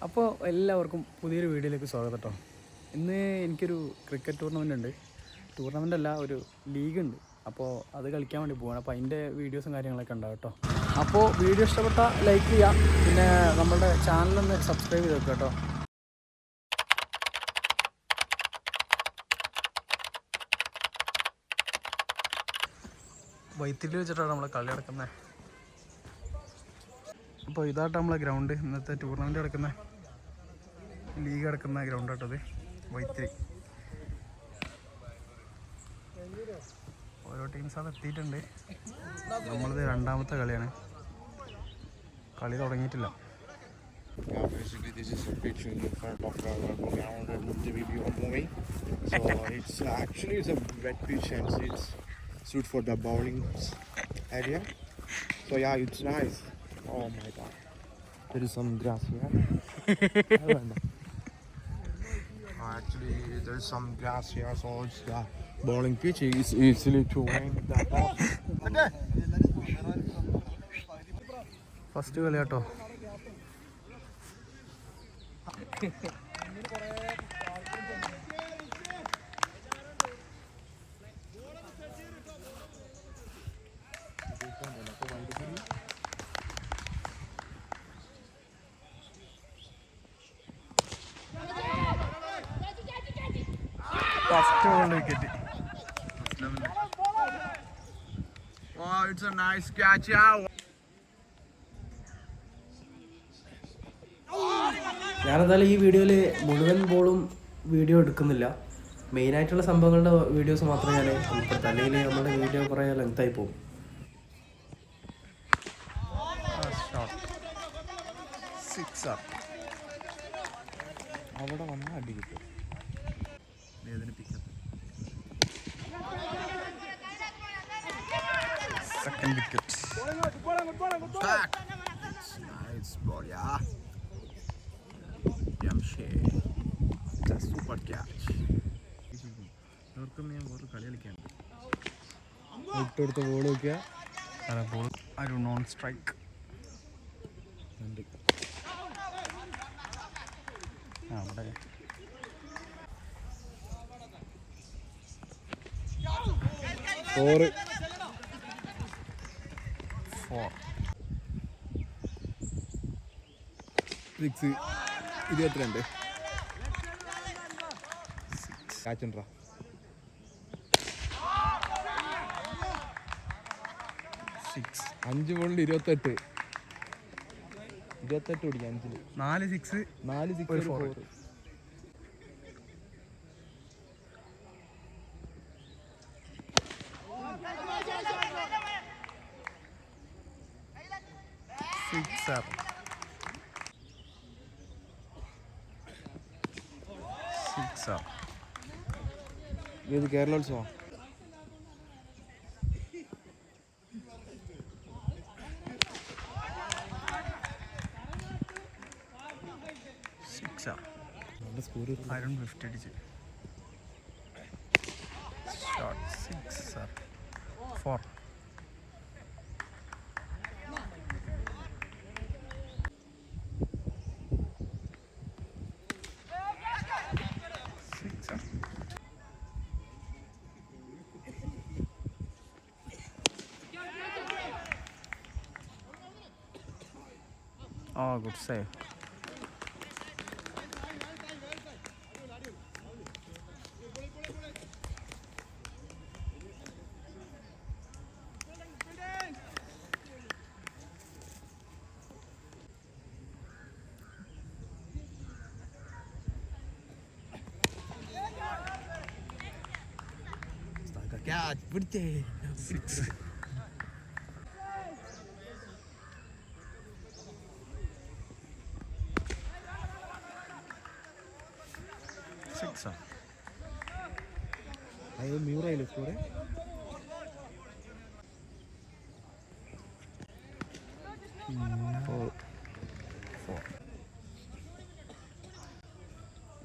അപ്പോൾ എല്ലാവർക്കും പുതിയൊരു വീഡിയോയിലേക്ക് സ്വാഗതം കേട്ടോ. ഇന്ന് എനിക്കൊരു ക്രിക്കറ്റ് ടൂർണമെൻ്റ് ഉണ്ട്. ടൂർണമെൻ്റ് അല്ല, ഒരു ലീഗ് ഉണ്ട്. അപ്പോൾ അത് കളിക്കാൻ വേണ്ടി പോവാണ്. അപ്പോൾ അതിൻ്റെ വീഡിയോസും കാര്യങ്ങളൊക്കെ ഉണ്ടാവും കേട്ടോ. അപ്പോൾ വീഡിയോ ഇഷ്ടപ്പെട്ട ലൈക്ക് ചെയ്യാം, പിന്നെ നമ്മളുടെ ചാനലൊന്ന് സബ്സ്ക്രൈബ് ചെയ്ത് വെക്കുക കേട്ടോ. വൈത്തിരി വെച്ചിട്ടാണ് നമ്മളെ കളി നടക്കുന്നത്. അപ്പോൾ ഇതായിട്ട് നമ്മളെ ഗ്രൗണ്ട്, ഇന്നത്തെ ടൂർണമെൻറ്റ് നടക്കുന്ന ലീഗ് നടക്കുന്ന ഗ്രൗണ്ട് ആട്ടത് വൈത്തിരി. ഓരോ ടീംസ് അത് എത്തിയിട്ടുണ്ട്. നമ്മളിത് രണ്ടാമത്തെ കളിയാണ്, കളി തുടങ്ങിയിട്ടില്ല. Basically this is a pitch in front of our ground and the video moving. So it's a wet pitch and it's suit for the bowling area. So yeah, it's nice. Oh my god. There is some grass here. Actually there is some grass here, so it's the bowling pitch is easily to win the ball. First കളി കേട്ടോ. First ball wicket. Wow, it's a nice catch out. ഞാനെന്തായാലും ഈ വീഡിയോയിൽ മുഴുവൻ ബോളും video എടുക്കുന്നില്ല. മെയിനായിട്ടുള്ള സംഭവങ്ങളുടെ വീഡിയോസ് മാത്രമേ ഞാൻ ഉൾപ്പെടുത്താം, അല്ലെങ്കിൽ നമ്മുടെ വീഡിയോ കുറേ ലെങ്തായി പോകും. അവിടെ വന്നാൽ അടി കിട്ടും. Second wicket. Nice ball, yeah. Jamshed. It's a super catch. അവർക്കൊന്നും ഞാൻ വേറെ കളി കളിക്കാനുണ്ട്. വിട്ടെടുത്ത ബോൾ നോക്കിയാൽ അല്ല, ബോൾ ഒരു നോൺ സ്ട്രൈക്ക് ഉണ്ട്. അവിടെ 4 6 22 കാച്ചുണ്ടാ 5 ബോളിൽ 28 പിടിക്കാം. 4 6 4 6 ഒരു 4. സിക്സർ. ഇത് കേരളോത്സവം. അരുൺ 50 അടിച്ച് shot. 4. Oh, good save. Catch, പിടിച്ചേ. 6. അത് മ്യൂറായില്ലേ സ്കോറ്?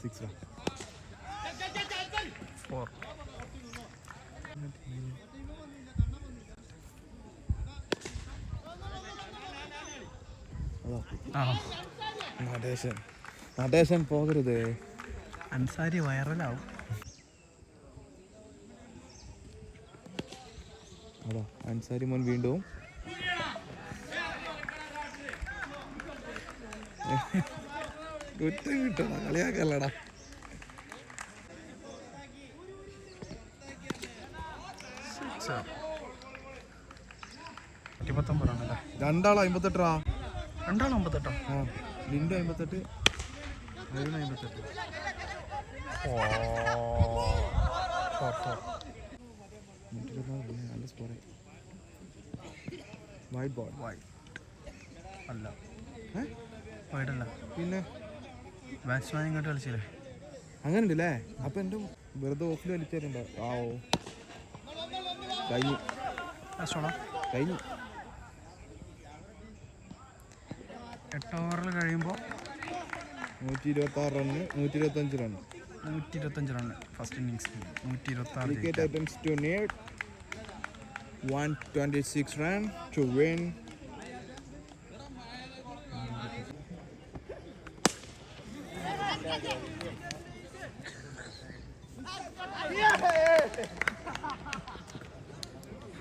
സിക്സ് 4. നടേശൻ നടേശൻ പോകരുത്. അൻസാരി വൈറലാവും. അതാ അൻസാരി മോൻ വീണ്ടും കുറ്റം കിട്ടണം, കളിയാക്കല്ലടാ. രണ്ടാളോ 58. രണ്ടാളും 58. ആ ലിൻഡു 58, അരുൺ 58. നല്ല സ്കോറായി. White ball. വൈറ്റ് അല്ല, ഏ വൈഡല്ല, പിന്നെ ബാറ്റ്സ്മാൻ ഇങ്ങോട്ട് കളിച്ചില്ലേ? അങ്ങനെ ഉണ്ടല്ലേ. അപ്പം എൻ്റെ വെറുതെ ഓഫിൽ കളിച്ചാലുണ്ടോ? ആ ഓ കഴിഞ്ഞു കഴിഞ്ഞു. 8 ഓവറിൽ കഴിയുമ്പോൾ 126 റണ്ണ്, 125 റണ്ണ്. 125 റണ്ണ് ഫസ്റ്റ് ഇന്നിങ്സിൽ. 126. Cricket attempts to net 126 runs to win.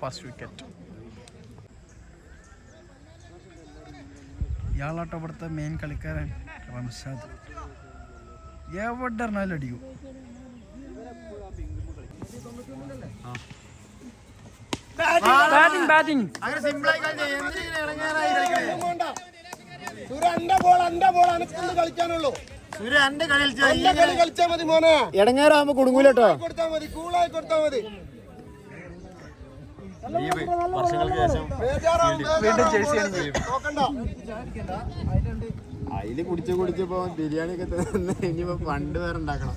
First wicket. ഇയാളാട്ടോ ഇവിടുത്തെ മെയിൻ കളിക്കാരൻ റംഷാദ്. എവിടെ ഇറങ്ങാലും അടിക്കും. ബാറ്റിംഗ് കളിക്കാനുള്ളൂ. കളിച്ചാ മതി മോനെ. ഇടങ്ങേറാകുമ്പോ കുടുങ്ങൂലട്ടോ. കൊടുത്താ മതി, കൂളായി കൊടുത്താ മതി. അതില് കുടിച്ചപ്പോ ബിരിയാണി ഒക്കെ ഇനിയിപ്പോ ഫണ്ട് വേറെ ഉണ്ടാക്കണം.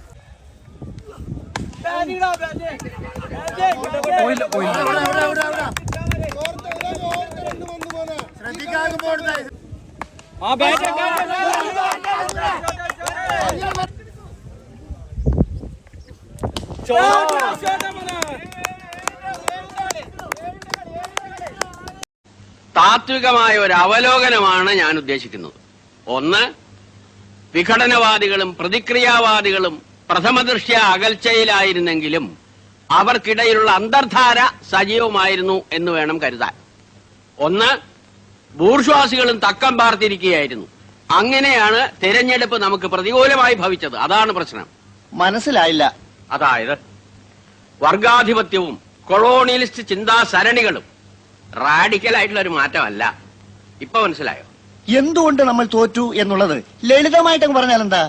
താത്വികമായ ഒരു അവലോകനമാണ് ഞാൻ ഉദ്ദേശിക്കുന്നത്. ഒന്ന്, വിഘടനവാദികളും പ്രതിക്രിയാവാദികളും പ്രഥമദൃഷ്ട്യാ അകൽച്ചയിലായിരുന്നെങ്കിലും അവർക്കിടയിലുള്ള അന്തർധാര സജീവമായിരുന്നു എന്ന് വേണം കരുതാൻ. ഒന്ന്, ബൂർഷ്വാസികളും തക്കം പാർത്തിരിക്കുകയായിരുന്നു. അങ്ങനെയാണ് തെരഞ്ഞെടുപ്പ് നമുക്ക് പ്രതികൂലമായി ഭവിച്ചത്. അതാണ് പ്രശ്നം. മനസ്സിലായില്ല. അതായത് വർഗാധിപത്യവും കൊളോണിയലിസ്റ്റ് ചിന്താസരണികളും റാഡിക്കലായിട്ടുള്ള ഒരു മാറ്റമല്ല. ഇപ്പൊ മനസ്സിലായോ എന്തുകൊണ്ട് നമ്മൾ തോറ്റു എന്നുള്ളത്? ലളിതമായിട്ട് പറഞ്ഞാൽ എന്താ,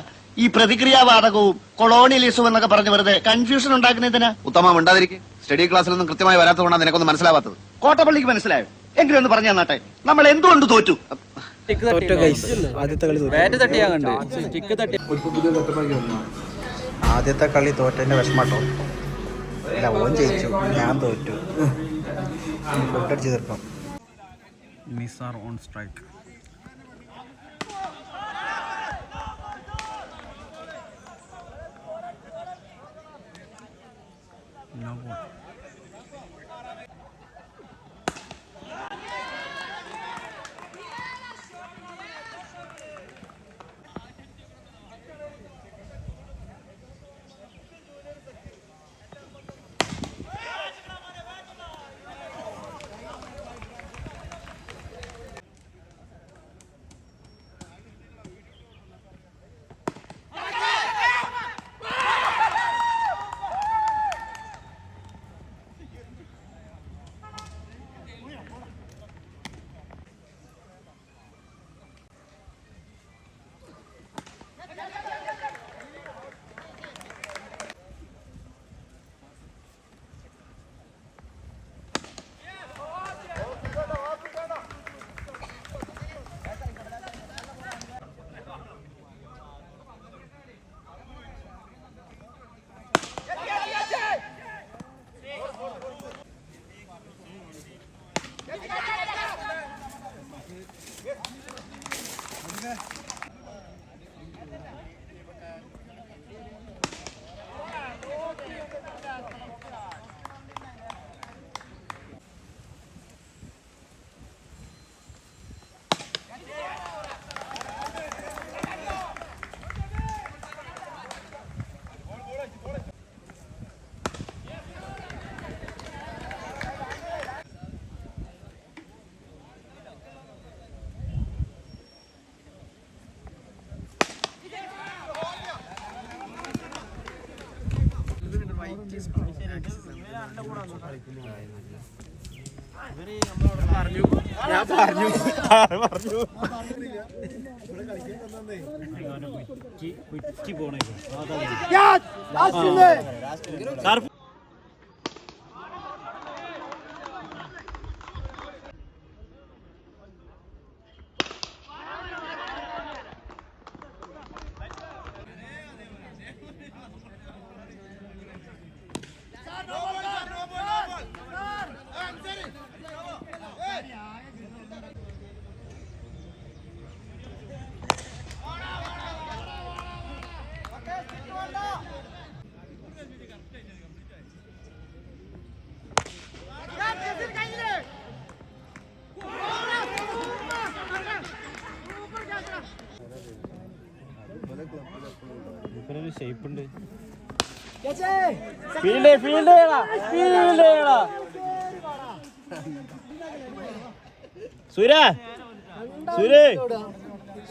ഈ പ്രതിക്രിയാവാദകവും കൊളോണിയലിസവും എന്നൊക്കെ പറഞ്ഞ് വെറുതെ കൺഫ്യൂഷൻ ഉണ്ടാക്കുന്നതിന്. ഉത്തമം ഉണ്ടാതിരിക്കും. സ്റ്റഡി ക്ലാസ്സിലൊന്നും കൃത്യമായി വരാത്തതുകൊണ്ടാണ് നിനക്കൊന്നും മനസ്സിലാവാത്തത്. കോട്ടപ്പള്ളിക്ക് മനസ്സിലായോ? എങ്കിലും ഒന്ന് പറഞ്ഞു തന്നാട്ടെ, നമ്മൾ എന്തുകൊണ്ട് തോറ്റു? ആദ്യത്തെ കളി തോറ്റതിന്റെ വിഷമട്ടോ. അല്ല, ഓൻ ജയിച്ചു, ഞാൻ തോറ്റു. ഫുഡടിച്ച് തീർക്കാം. Nisar on strike. No ball.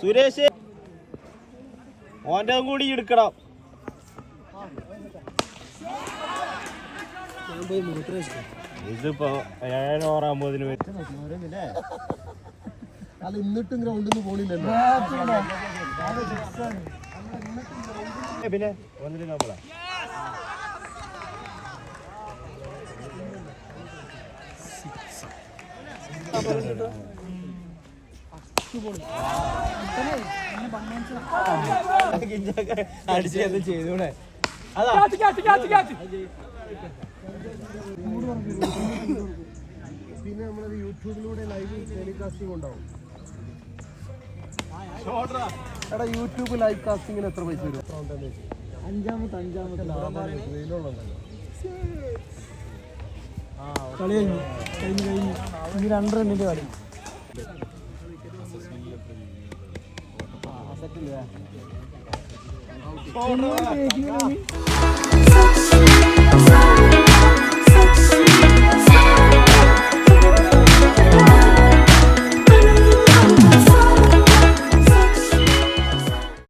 Suresh ഓൻ്റെ കൂടി എടുക്കണം. ഇതിപ്പോ 7:09 എന്നിട്ടും ഗ്രൗണ്ടിൽ നിന്ന് പോണില്ലല്ലോ. പിന്നെ വന്നിട്ട് നമ്മളാ അടിച്ച് അത് ചെയ്തൂടെ. പിന്നെ നമ്മളത് യൂട്യൂബിലൂടെ ലൈവ് ടെലികാസ്റ്റിംഗ് ഉണ്ടാവും. എടാ യൂട്യൂബ് ലൈവ് കാസ്റ്റിംഗിന് എത്ര പൈസ വരും? അഞ്ചാമത്തെ കളി കഴിഞ്ഞു ഇനി 2 റണ്ണിന്റെ കളി. സെറ്റില്ല